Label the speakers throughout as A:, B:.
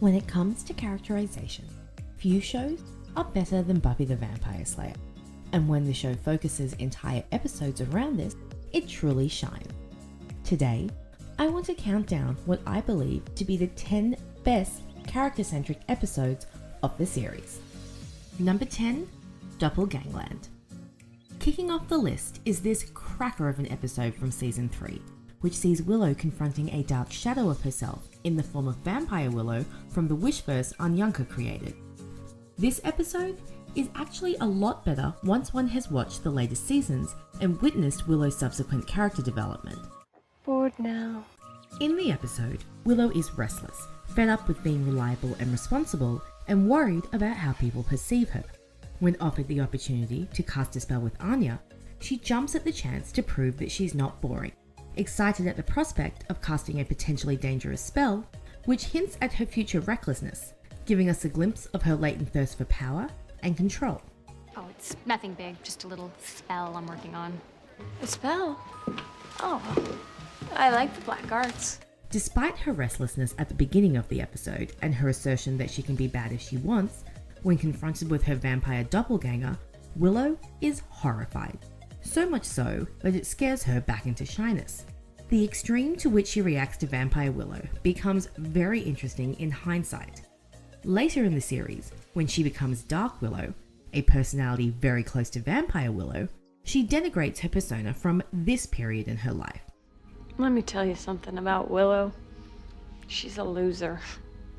A: When it comes to characterization, few shows are better than Buffy the Vampire Slayer, and when the show focuses entire episodes around this, it truly shines. Today, I want to count down what I believe to be the 10 best character-centric episodes of the series. Number 10, Gangland. Kicking off the list is this cracker of an episode from season 3, which sees Willow confronting a dark shadow of herself in the form of Vampire Willow from the Wishverse Anyanka created. This episode is actually a lot better once one has watched the latest seasons and witnessed Willow's subsequent character development.
B: Bored now.
A: In the episode, Willow is restless, fed up with being reliable and responsible, and worried about how people perceive her. When offered the opportunity to cast a spell with Anya, she jumps at the chance to prove that she's not boring, excited at the prospect of casting a potentially dangerous spell, which hints at her future recklessness, giving us a glimpse of her latent thirst for power and control.
C: Oh, it's nothing big, just a little spell I'm working on.
B: A spell? Oh, I like the black arts.
A: Despite her restlessness at the beginning of the episode and her assertion that she can be bad if she wants, when confronted with her vampire doppelganger, Willow is horrified. So much so that it scares her back into shyness. The extreme to which she reacts to Vampire Willow becomes very interesting in hindsight. Later in the series, when she becomes Dark Willow, a personality very close to Vampire Willow, she denigrates her persona from this period in her life.
B: Let me tell you something about Willow. She's a loser,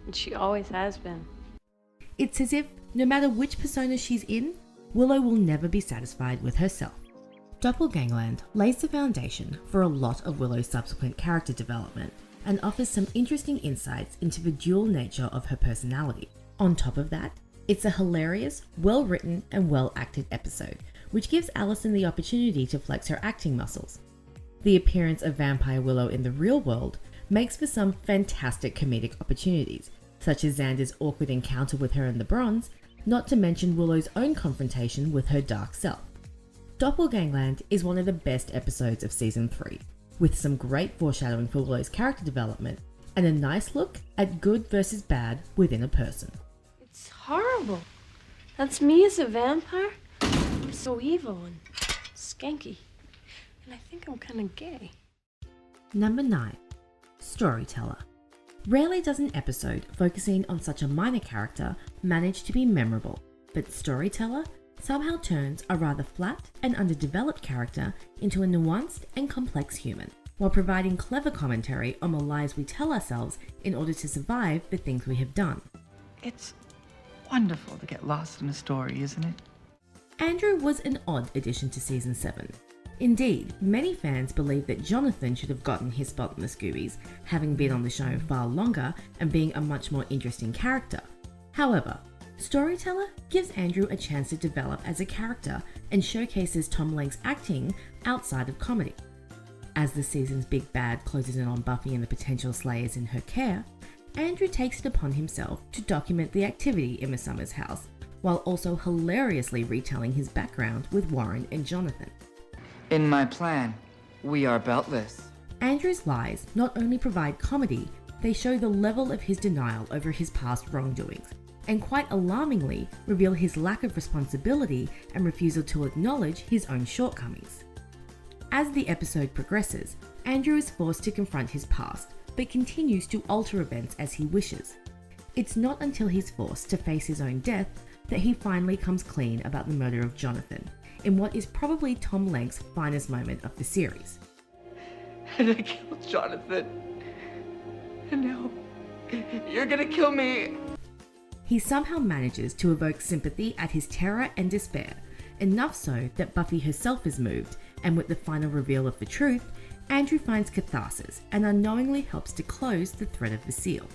B: and she always has been.
A: It's as if, no matter which persona she's in, Willow will never be satisfied with herself. Gangland lays the foundation for a lot of Willow's subsequent character development and offers some interesting insights into the dual nature of her personality. On top of that, it's a hilarious, well-written and well-acted episode, which gives Allison the opportunity to flex her acting muscles. The appearance of Vampire Willow in the real world makes for some fantastic comedic opportunities, such as Xander's awkward encounter with her in the Bronze, not to mention Willow's own confrontation with her dark self. Gangland is one of the best episodes of season 3, with some great foreshadowing for Willow's character development and a nice look at good versus bad within a person.
B: It's horrible. That's me as a vampire. I'm so evil and skanky. And I think I'm kind of gay.
A: Number 9, Storyteller. Rarely does an episode focusing on such a minor character manage to be memorable, but Storyteller somehow turns a rather flat and underdeveloped character into a nuanced and complex human, while providing clever commentary on the lies we tell ourselves in order to survive the things we have done.
D: It's wonderful to get lost in a story, isn't it?
A: Andrew was an odd addition to season 7. Indeed, many fans believe that Jonathan should have gotten his spot in the Scoobies, having been on the show far longer and being a much more interesting character. However, Storyteller gives Andrew a chance to develop as a character and showcases Tom Lake's acting outside of comedy. As the season's big bad closes in on Buffy and the potential slayers in her care, Andrew takes it upon himself to document the activity in the Summers house, while also hilariously retelling his background with Warren and Jonathan.
D: In my plan, we are beltless.
A: Andrew's lies not only provide comedy, they show the level of his denial over his past wrongdoings, and quite alarmingly reveal his lack of responsibility and refusal to acknowledge his own shortcomings. As the episode progresses, Andrew is forced to confront his past, but continues to alter events as he wishes. It's not until he's forced to face his own death that he finally comes clean about the murder of Jonathan, in what is probably Tom Lake's finest moment of the series.
D: And I killed Jonathan. And now, you're gonna kill me.
A: He somehow manages to evoke sympathy at his terror and despair, enough so that Buffy herself is moved, and with the final reveal of the truth, Andrew finds catharsis and unknowingly helps to close the thread of the seal.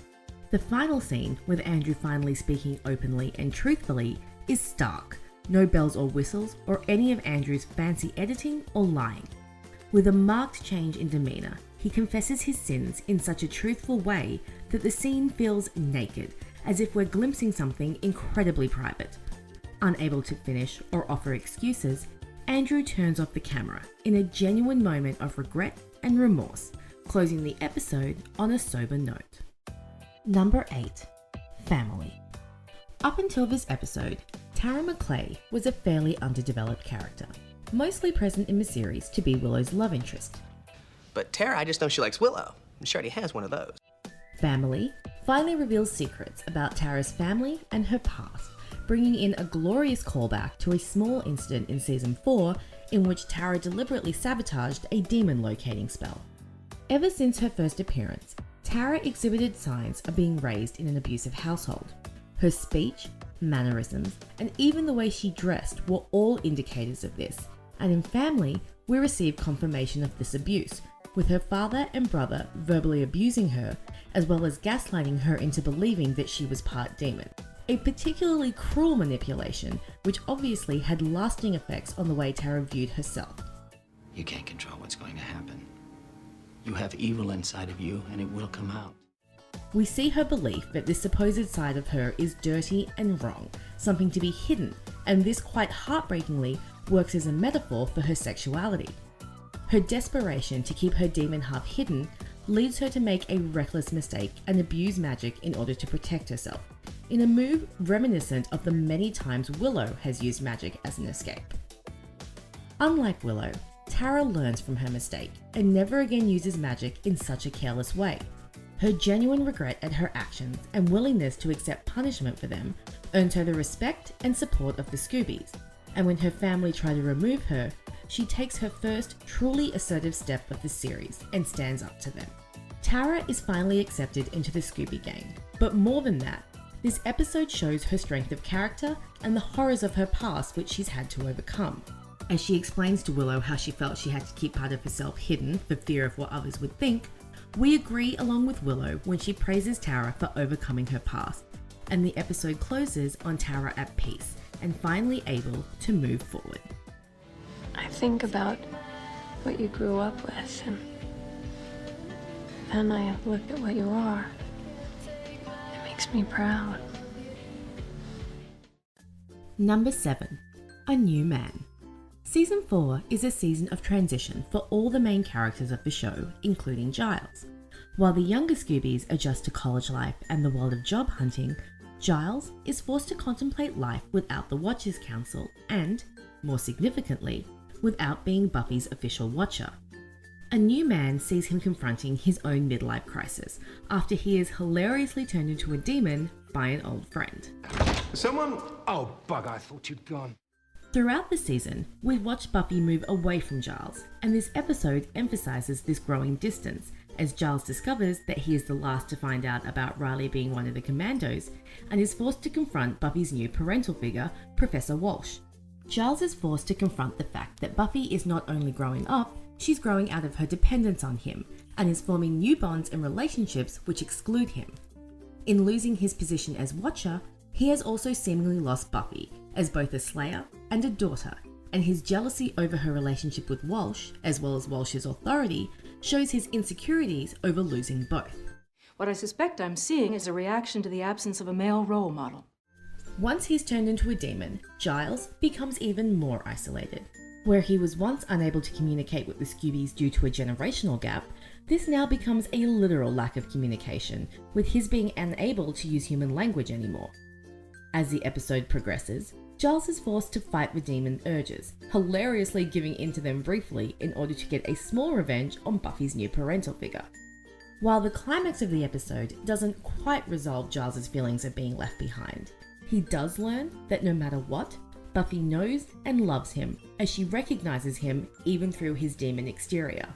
A: The final scene, with Andrew finally speaking openly and truthfully, is stark. No bells or whistles or any of Andrew's fancy editing or lying. With a marked change in demeanour, he confesses his sins in such a truthful way that the scene feels naked, as if we're glimpsing something incredibly private. Unable to finish or offer excuses, Andrew turns off the camera in a genuine moment of regret and remorse, closing the episode on a sober note. Number 8. family. Up until this episode, Tara McClay was a fairly underdeveloped character, mostly present in the series to be Willow's love interest.
E: But Tara, I just know she likes Willow, and she already has one of those.
A: Family finally reveals secrets about Tara's family and her past, bringing in a glorious callback to a small incident in Season 4 in which Tara deliberately sabotaged a demon locating spell. Ever since her first appearance, Tara exhibited signs of being raised in an abusive household. Her speech, mannerisms, and even the way she dressed were all indicators of this, and in Family, we received confirmation of this abuse, with her father and brother verbally abusing her, as well as gaslighting her into believing that she was part demon. A particularly cruel manipulation, which obviously had lasting effects on the way Tara viewed herself.
F: You can't control what's going to happen. You have evil inside of you, and it will come out.
A: We see her belief that this supposed side of her is dirty and wrong, something to be hidden, and this quite heartbreakingly works as a metaphor for her sexuality. Her desperation to keep her demon half hidden leads her to make a reckless mistake and abuse magic in order to protect herself, in a move reminiscent of the many times Willow has used magic as an escape. Unlike Willow, Tara learns from her mistake and never again uses magic in such a careless way. Her genuine regret at her actions and willingness to accept punishment for them earns her the respect and support of the Scoobies, and when her family try to remove her, she takes her first truly assertive step of the series and stands up to them. Tara is finally accepted into the Scooby Gang, but more than that, this episode shows her strength of character and the horrors of her past which she's had to overcome. As she explains to Willow how she felt she had to keep part of herself hidden for fear of what others would think, we agree along with Willow when she praises Tara for overcoming her past, and the episode closes on Tara at peace and finally able to move forward.
B: I think about what you grew up with, and then I look at what you are. It makes me proud.
A: Number 7. A New Man. Season 4 is a season of transition for all the main characters of the show, including Giles. While the younger Scoobies adjust to college life and the world of job hunting, Giles is forced to contemplate life without the Watchers Council and, more significantly, without being Buffy's official watcher. A New Man sees him confronting his own midlife crisis after he is hilariously turned into a demon by an old friend.
G: Someone? Oh, bug, I thought you'd gone.
A: Throughout the season, we've watched Buffy move away from Giles, and this episode emphasizes this growing distance as Giles discovers that he is the last to find out about Riley being one of the commandos and is forced to confront Buffy's new parental figure, Professor Walsh. Giles is forced to confront the fact that Buffy is not only growing up, she's growing out of her dependence on him and is forming new bonds and relationships which exclude him. In losing his position as Watcher, he has also seemingly lost Buffy as both a Slayer and a daughter, and his jealousy over her relationship with Walsh, as well as Walsh's authority, shows his insecurities over losing both.
H: What I suspect I'm seeing is a reaction to the absence of a male role model.
A: Once he's turned into a demon, Giles becomes even more isolated. Where he was once unable to communicate with the Scoobies due to a generational gap, this now becomes a literal lack of communication, with his being unable to use human language anymore. As the episode progresses, Giles is forced to fight the demon urges, hilariously giving in to them briefly in order to get a small revenge on Buffy's new parental figure. While the climax of the episode doesn't quite resolve Giles' feelings of being left behind, he does learn that no matter what, Buffy knows and loves him as she recognizes him even through his demon exterior.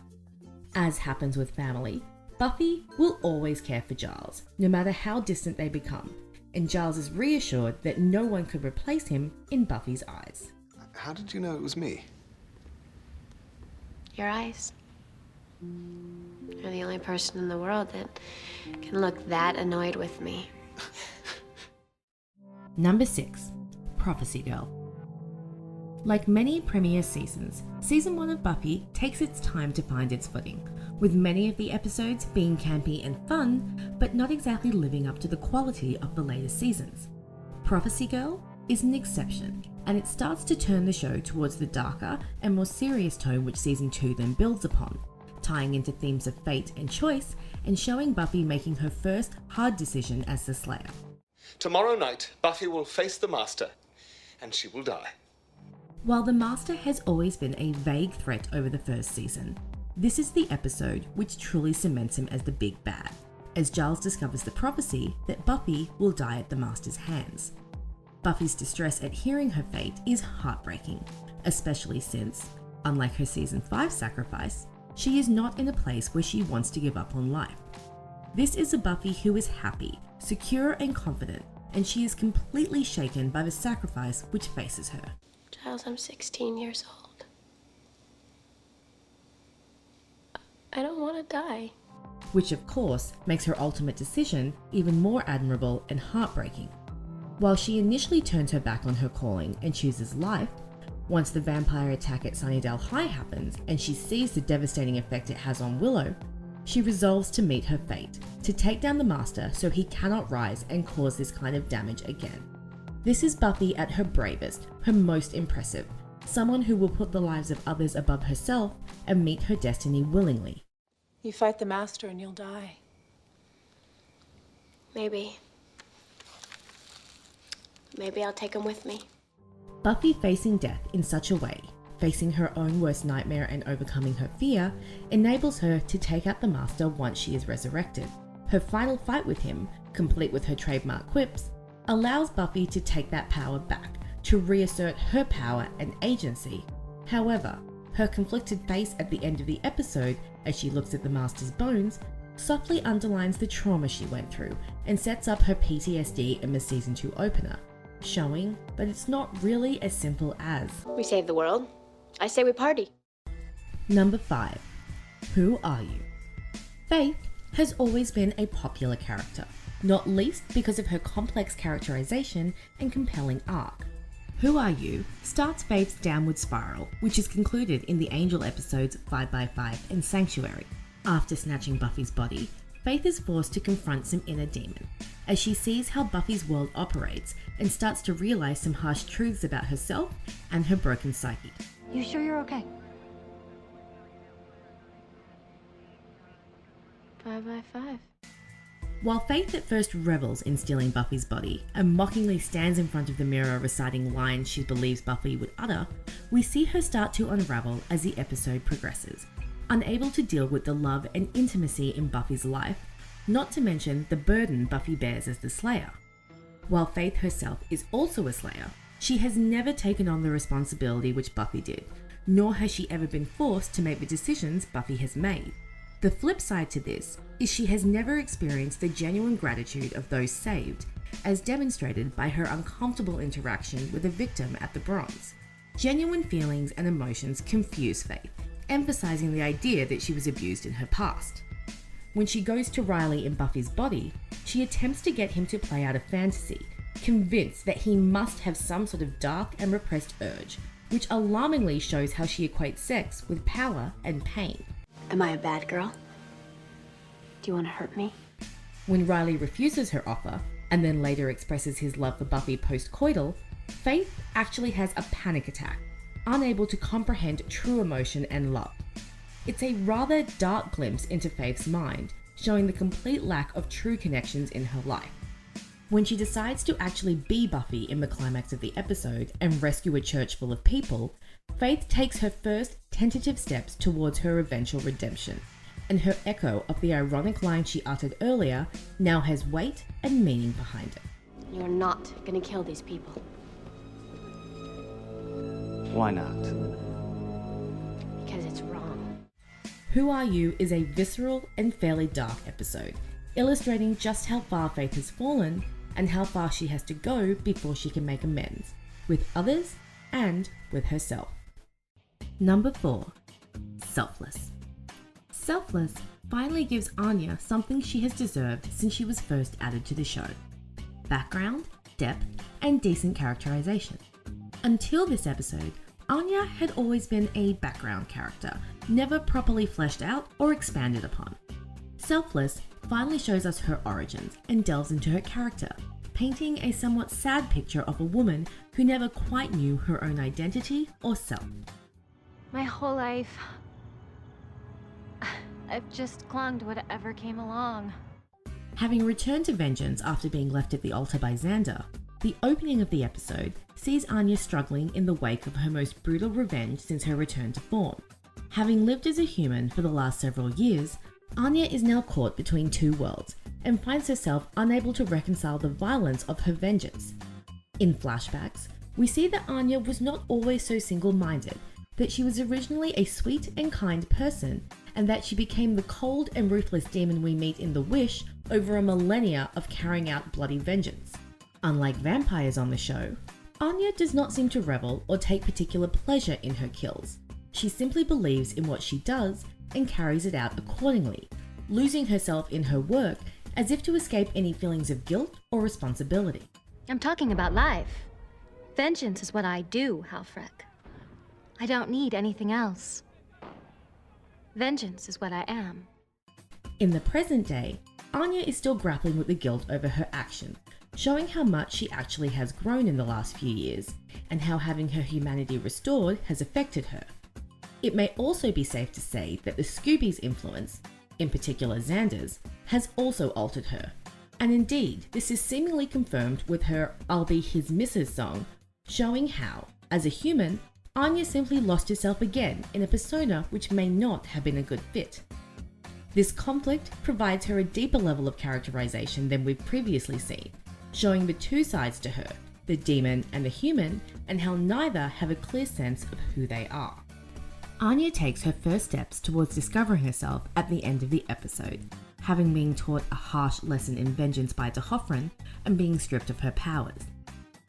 A: As happens with Family, Buffy will always care for Giles, no matter how distant they become, and Giles is reassured that no one could replace him in Buffy's eyes.
G: How did you know it was me?
B: Your eyes. You're the only person in the world that can look that annoyed with me.
A: Number 6. Prophecy Girl. Like many premiere seasons, Season 1 of Buffy takes its time to find its footing, with many of the episodes being campy and fun, but not exactly living up to the quality of the later seasons. Prophecy Girl is an exception, and it starts to turn the show towards the darker and more serious tone which Season 2 then builds upon, tying into themes of fate and choice, and showing Buffy making her first hard decision as the Slayer.
I: Tomorrow night, Buffy will face the Master, and she will die.
A: While the Master has always been a vague threat over the first season, this is the episode which truly cements him as the big bad, as Giles discovers the prophecy that Buffy will die at the Master's hands. Buffy's distress at hearing her fate is heartbreaking, especially since, unlike her season 5 sacrifice, she is not in a place where she wants to give up on life. This is a Buffy who is happy, secure and confident, and she is completely shaken by the sacrifice which faces her.
B: Giles, I'm 16 years old. I don't want to die.
A: Which of course makes her ultimate decision even more admirable and heartbreaking. While she initially turns her back on her calling and chooses life, once the vampire attack at Sunnydale High happens and she sees the devastating effect it has on Willow, she resolves to meet her fate, to take down the Master so he cannot rise and cause this kind of damage again. This is Buffy at her bravest, her most impressive, someone who will put the lives of others above herself and meet her destiny willingly.
H: You fight the Master and you'll die.
B: Maybe I'll take him with me.
A: Buffy facing death in such a way, facing her own worst nightmare and overcoming her fear, enables her to take out the Master once she is resurrected. Her final fight with him, complete with her trademark quips, allows Buffy to take that power back, to reassert her power and agency. However, her conflicted face at the end of the episode, as she looks at the Master's bones, softly underlines the trauma she went through and sets up her PTSD in the season 2 opener, showing that it's not really as simple as...
B: We save the world. I say we party.
A: Number 5. Who are you? Faith has always been a popular character, not least because of her complex characterization and compelling arc. Who Are You starts Faith's downward spiral, which is concluded in the Angel episodes 5x5 and Sanctuary. After snatching Buffy's body, Faith is forced to confront some inner demon, as she sees how Buffy's world operates and starts to realize some harsh truths about herself and her broken psyche.
C: You sure you're okay?
B: 5x5.
A: While Faith at first revels in stealing Buffy's body and mockingly stands in front of the mirror reciting lines she believes Buffy would utter, we see her start to unravel as the episode progresses, unable to deal with the love and intimacy in Buffy's life, not to mention the burden Buffy bears as the Slayer. While Faith herself is also a Slayer, she has never taken on the responsibility which Buffy did, nor has she ever been forced to make the decisions Buffy has made. The flip side to this is she has never experienced the genuine gratitude of those saved, as demonstrated by her uncomfortable interaction with a victim at the Bronze. Genuine feelings and emotions confuse Faith, emphasizing the idea that she was abused in her past. When she goes to Riley in Buffy's body, she attempts to get him to play out a fantasy, convinced that he must have some sort of dark and repressed urge, which alarmingly shows how she equates sex with power and pain.
B: Am I a bad girl? Do you want to hurt me?
A: When Riley refuses her offer, and then later expresses his love for Buffy post-coital, Faith actually has a panic attack, unable to comprehend true emotion and love. It's a rather dark glimpse into Faith's mind, showing the complete lack of true connections in her life. When she decides to actually be Buffy in the climax of the episode and rescue a church full of people, Faith takes her first tentative steps towards her eventual redemption, and her echo of the ironic line she uttered earlier now has weight and meaning behind it.
B: You're not gonna kill these people.
F: Why not?
B: Because it's wrong.
A: Who Are You is a visceral and fairly dark episode, illustrating just how far Faith has fallen and how far she has to go before she can make amends, with others and with herself. Number 4. Selfless. Selfless finally gives Anya something she has deserved since she was first added to the show: background, depth, and decent characterization. Until this episode, Anya had always been a background character, never properly fleshed out or expanded upon. Selfless finally shows us her origins and delves into her character, painting a somewhat sad picture of a woman who never quite knew her own identity or self.
C: My whole life, I've just clung to whatever came along.
A: Having returned to vengeance after being left at the altar by Xander, the opening of the episode sees Anya struggling in the wake of her most brutal revenge since her return to form. Having lived as a human for the last several years, Anya is now caught between two worlds and finds herself unable to reconcile the violence of her vengeance. In flashbacks, we see that Anya was not always so single-minded, that she was originally a sweet and kind person, and that she became the cold and ruthless demon we meet in The Wish over a millennia of carrying out bloody vengeance. Unlike vampires on the show, Anya does not seem to revel or take particular pleasure in her kills. She simply believes in what she does and carries it out accordingly, losing herself in her work as if to escape any feelings of guilt or responsibility.
J: I'm talking about life. Vengeance is what I do, Halfrek. I don't need anything else. Vengeance is what I am.
A: In the present day, Anya is still grappling with the guilt over her action, showing how much she actually has grown in the last few years, and how having her humanity restored has affected her. It may also be safe to say that the Scooby's influence, in particular Xander's, has also altered her. And indeed, this is seemingly confirmed with her "I'll Be His Missus" song, showing how, as a human, Anya simply lost herself again in a persona which may not have been a good fit. This conflict provides her a deeper level of characterization than we've previously seen, showing the two sides to her, the demon and the human, and how neither have a clear sense of who they are. Anya takes her first steps towards discovering herself at the end of the episode, having been taught a harsh lesson in vengeance by D'Hoffryn and being stripped of her powers.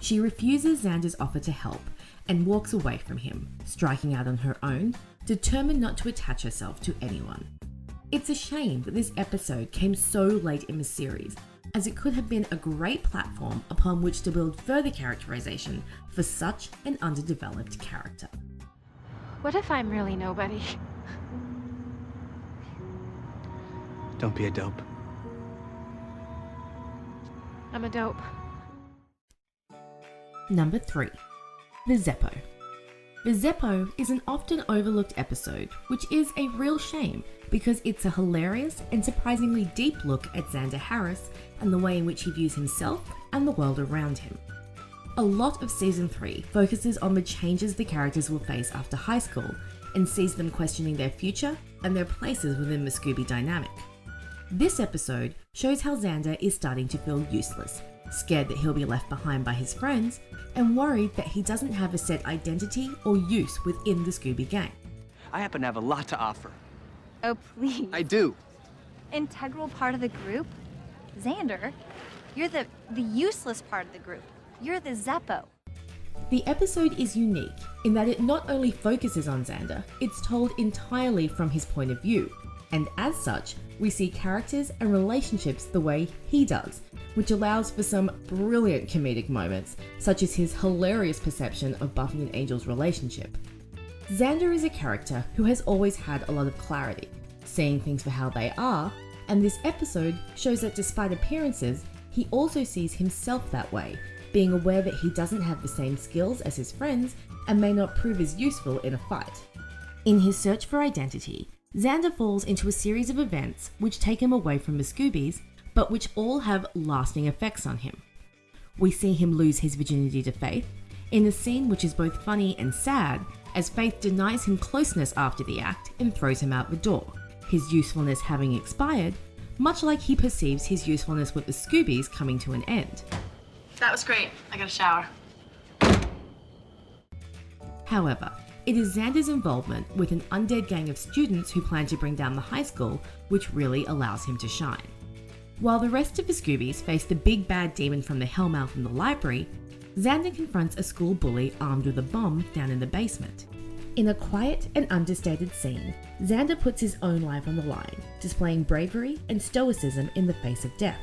A: She refuses Xander's offer to help and walks away from him, striking out on her own, determined not to attach herself to anyone. It's a shame that this episode came so late in the series, as it could have been a great platform upon which to build further characterization for such an underdeveloped character.
C: What if I'm really nobody?
E: Don't be a dope.
C: I'm a dope.
A: Number 3. Mazeppa. Mazeppa is an often overlooked episode, which is a real shame because it's a hilarious and surprisingly deep look at Xander Harris and the way in which he views himself and the world around him. A lot of Season 3 focuses on the changes the characters will face after high school and sees them questioning their future and their places within the Scooby dynamic. This episode shows how Xander is starting to feel useless, scared that he'll be left behind by his friends, and worried that he doesn't have a set identity or use within the Scooby gang.
K: I happen to have a lot to offer.
L: Oh, please.
K: I do.
L: Integral part of the group? Xander, you're the useless part of the group. You're the Zeppo.
A: The episode is unique in that it not only focuses on Xander, it's told entirely from his point of view, and as such, we see characters and relationships the way he does, which allows for some brilliant comedic moments, such as his hilarious perception of Buffy and Angel's relationship. Xander is a character who has always had a lot of clarity, seeing things for how they are, and this episode shows that despite appearances, he also sees himself that way, being aware that he doesn't have the same skills as his friends and may not prove as useful in a fight. In his search for identity, Xander falls into a series of events which take him away from the Scoobies, but which all have lasting effects on him. We see him lose his virginity to Faith, in a scene which is both funny and sad, as Faith denies him closeness after the act and throws him out the door, his usefulness having expired, much like he perceives his usefulness with the Scoobies coming to an end.
M: That was great. I got a shower.
A: However, it is Xander's involvement with an undead gang of students who plan to bring down the high school which really allows him to shine. While the rest of the Scoobies face the big bad demon from the Hellmouth in the library, Xander confronts a school bully armed with a bomb down in the basement. In a quiet and understated scene, Xander puts his own life on the line, displaying bravery and stoicism in the face of death.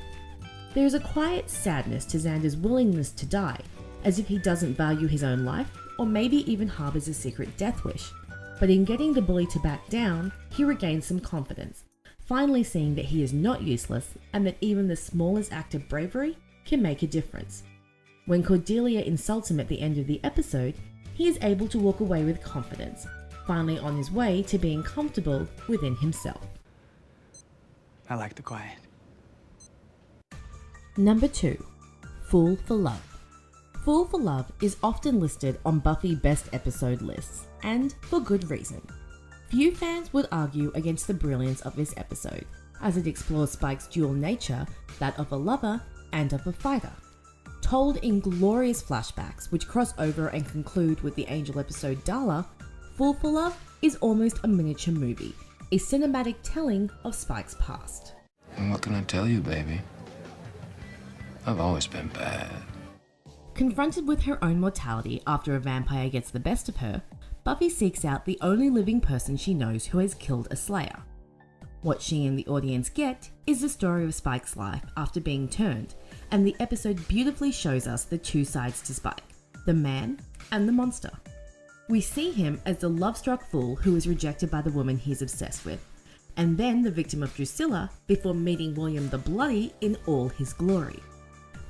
A: There is a quiet sadness to Xander's willingness to die, as if he doesn't value his own life or maybe even harbors a secret death wish. But in getting the bully to back down, he regains some confidence, finally seeing that he is not useless and that even the smallest act of bravery can make a difference. When Cordelia insults him at the end of the episode, he is able to walk away with confidence, finally on his way to being comfortable within himself.
K: I like the quiet.
A: Number 2. Fool for Love. Fool for Love is often listed on Buffy best episode lists, and for good reason. Few fans would argue against the brilliance of this episode, as it explores Spike's dual nature, that of a lover and of a fighter. Told in glorious flashbacks which cross over and conclude with the Angel episode Darla, Fool for Love is almost a miniature movie, a cinematic telling of Spike's past.
G: And what can I tell you, baby? I've always been bad.
A: Confronted with her own mortality after a vampire gets the best of her, Buffy seeks out the only living person she knows who has killed a Slayer. What she and the audience get is the story of Spike's life after being turned, and the episode beautifully shows us the two sides to Spike, the man and the monster. We see him as the love-struck fool who is rejected by the woman he's obsessed with, and then the victim of Drusilla before meeting William the Bloody in all his glory.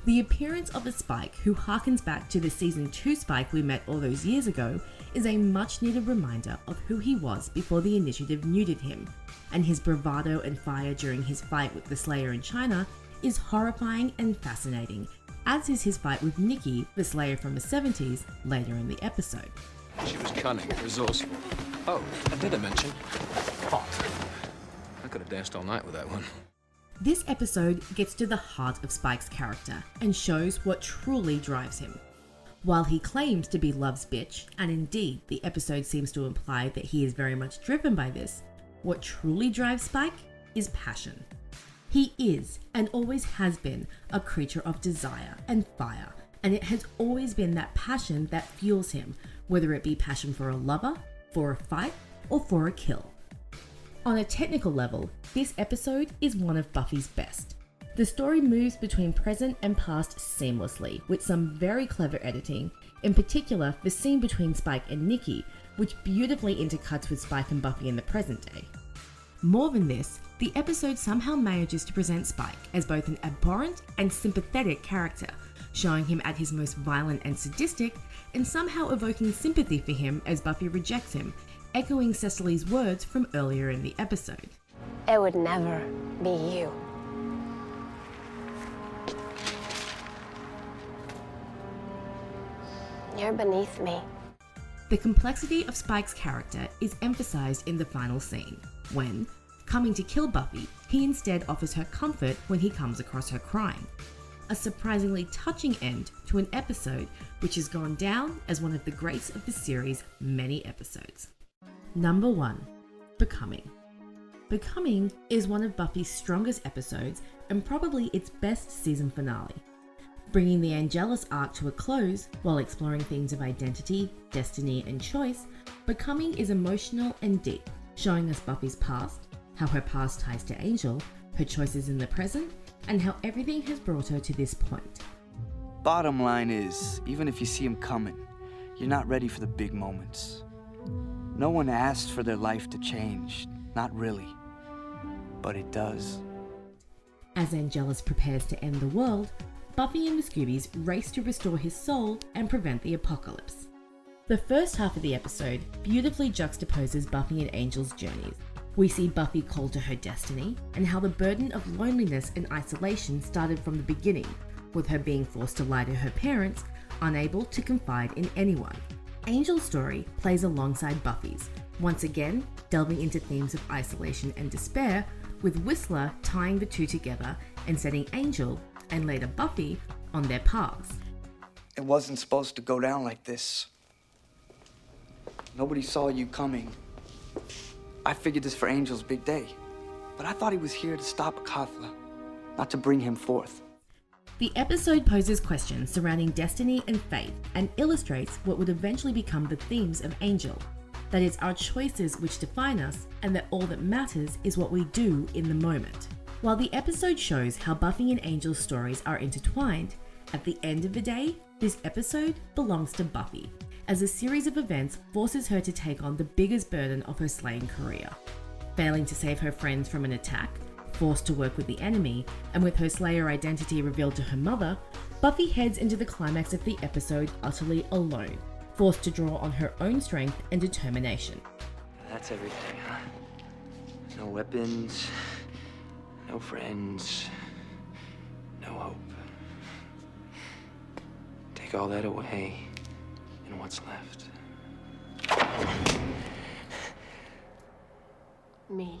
A: The appearance of a Spike who harkens back to the Season 2 Spike we met all those years ago is a much needed reminder of who he was before the Initiative neutered him, and his bravado and fire during his fight with the Slayer in China is horrifying and fascinating, as is his fight with Nikki, the Slayer from the 70s, later in the episode.
G: She was cunning, resourceful. Oh, I didn't mention hot. I could have danced all night with that one.
A: This episode gets to the heart of Spike's character and shows what truly drives him. While he claims to be Love's bitch, and indeed the episode seems to imply that he is very much driven by this, what truly drives Spike is passion. He is, and always has been, a creature of desire and fire, and it has always been that passion that fuels him, whether it be passion for a lover, for a fight, or for a kill. On a technical level, this episode is one of Buffy's best. The story moves between present and past seamlessly, with some very clever editing, in particular the scene between Spike and Nikki, which beautifully intercuts with Spike and Buffy in the present day. More than this, the episode somehow manages to present Spike as both an abhorrent and sympathetic character, showing him at his most violent and sadistic, and somehow evoking sympathy for him as Buffy rejects him, echoing Cecily's words from earlier in the episode.
B: It would never be you. You're beneath me.
A: The complexity of Spike's character is emphasized in the final scene, when, coming to kill Buffy, he instead offers her comfort when he comes across her crying. A surprisingly touching end to an episode which has gone down as one of the greats of the series' many episodes. Number 1. Becoming. Becoming is one of Buffy's strongest episodes and probably its best season finale. Bringing the Angelus arc to a close while exploring themes of identity, destiny, and choice, Becoming is emotional and deep, showing us Buffy's past, how her past ties to Angel, her choices in the present, and how everything has brought her to this point.
K: Bottom line is, even if you see him coming, you're not ready for the big moments. No one asked for their life to change, not really, but it does.
A: As Angelus prepares to end the world, Buffy and the Scoobies race to restore his soul and prevent the apocalypse. The first half of the episode beautifully juxtaposes Buffy and Angel's journeys. We see Buffy called to her destiny, and how the burden of loneliness and isolation started from the beginning, with her being forced to lie to her parents, unable to confide in anyone. Angel's story plays alongside Buffy's, once again delving into themes of isolation and despair, with Whistler tying the two together and setting Angel, and later Buffy, on their paths.
K: It wasn't supposed to go down like this. Nobody saw you coming. I figured this for Angel's big day, but I thought he was here to stop Kathla, not to bring him forth.
A: The episode poses questions surrounding destiny and fate and illustrates what would eventually become the themes of Angel. That it's our choices which define us, and that all that matters is what we do in the moment. While the episode shows how Buffy and Angel's stories are intertwined, at the end of the day, this episode belongs to Buffy, as a series of events forces her to take on the biggest burden of her slaying career. Failing to save her friends from an attack, forced to work with the enemy, and with her Slayer identity revealed to her mother, Buffy heads into the climax of the episode utterly alone, forced to draw on her own strength and determination.
K: That's everything, huh? No weapons, no friends, no hope.
N: take all that away, and what's left?
B: Me.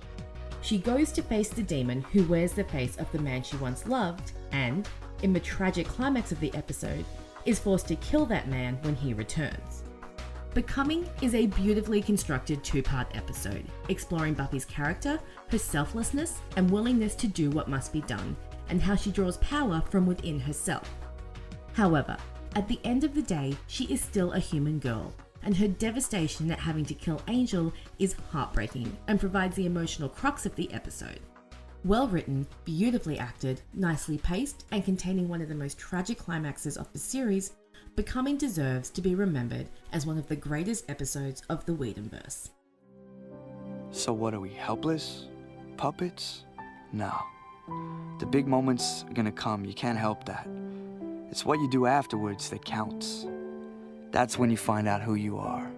A: She goes to face the demon who wears the face of the man she once loved and, in the tragic climax of the episode, is forced to kill that man when he returns. Becoming is a beautifully constructed two-part episode, exploring Buffy's character, her selflessness and willingness to do what must be done, and how she draws power from within herself. However, at the end of the day, she is still a human girl, and her devastation at having to kill Angel is heartbreaking and provides the emotional crux of the episode. Well written, beautifully acted, nicely paced, and containing one of the most tragic climaxes of the series, Becoming deserves to be remembered as one of the greatest episodes of the Whedonverse.
K: So what are we, helpless? Puppets? No. The big moments are gonna come, you can't help that. It's what you do afterwards that counts. That's when you find out who you are.